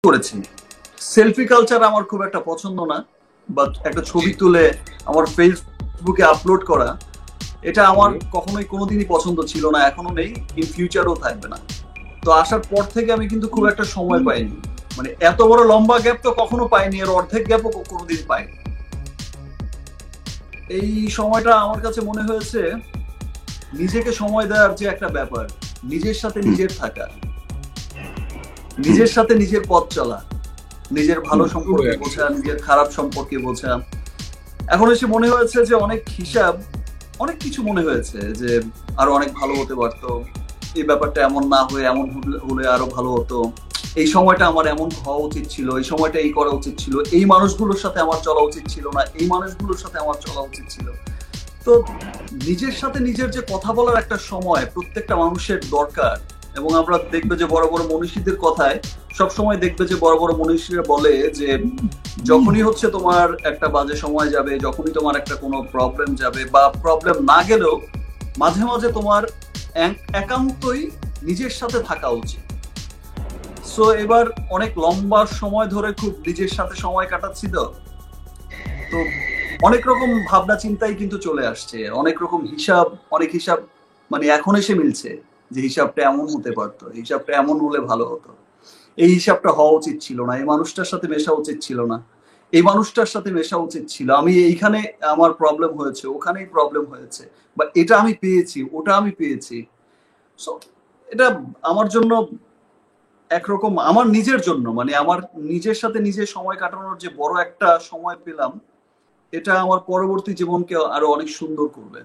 করেছি। Selfie culture আমার খুব একটা পছন্দ না, বা একটা ছবি তুলে আমার ফেসবুকে আপলোড করা, এটা আমার কখনোই কোনোদিনই পছন্দ ছিল না, এখনো নেই, ইন ফিউচারও থাকবে না। তো আসার পর থেকে আমি কিন্তু খুব একটা সময় পাইনি, মানে এত বড় লম্বা গ্যাপ তো কখনো পাইনি, এর অর্ধেক গ্যাপও কোনোদিন পাইনি। এই সময়টা আমার কাছে মনে হয়েছে নিজেকে সময় দেওয়ার যে একটা ব্যাপার, নিজের সাথে নিজের থাকা, নিজের সাথে নিজের পথ চলা, নিজের ভালো সম্পর্কে বোঝা, নিজের খারাপ সম্পর্কে বোঝা। এখন এসে মনে হয়েছে যে অনেক হিসাব, অনেক কিছু মনে হয়েছে যে আরো অনেক ভালো হতে পারতো, এই ব্যাপারটা এমন না হয়ে এমন হলে আরো ভালো হতো, এই সময়টা আমার এমন হওয়া উচিত ছিল, এই সময়টা এই করা উচিত ছিল, এই মানুষগুলোর সাথে আমার চলা উচিত ছিল না, এই মানুষগুলোর সাথে আমার চলা উচিত ছিল। তো নিজের সাথে নিজের যে কথা বলার একটা সময় প্রত্যেকটা মানুষের দরকার। এবং আমরা দেখবে যে বড় বড় মনীষীদের কথায় সবসময় দেখবে যে বড় বড় মনীষীরা বলে যে যখনই হচ্ছে তোমার একটা বাজে সময় যাবে, যখনই তোমার একটা কোনো প্রবলেম যাবে, বা প্রবলেম না গেলেও মাঝে মাঝে তোমার একান্তই নিজের সাথে থাকা উচিত। সো এবার অনেক লম্বা সময় ধরে খুব নিজের সাথে সময় কাটাচ্ছি, তো তো অনেক রকম ভাবনা চিন্তাই কিন্তু চলে আসছে, অনেক রকম হিসাব, অনেক হিসাব মানে এখন এসে মিলছে যে হিসাবটা এমন হতে পারতো, হিসাবটা এমন হলে ভালো হতো, এই হিসাবটা হওয়া উচিত ছিল না, এই মানুষটার সাথে মেশা উচিত ছিল না, এই মানুষটার সাথে মেশা উচিত ছিল, আমি এইখানে আমার প্রবলেম হয়েছে, ওখানেই প্রবলেম হয়েছে, বা এটা আমি পেয়েছি, ওটা আমি পেয়েছি। সো এটা আমার জন্য একরকম, আমার নিজের জন্য, মানে আমার নিজের সাথে নিজে সময় কাটানোর যে বড় একটা সময় পেলাম, এটা আমার পরবর্তী জীবনকে আরো অনেক সুন্দর করবে।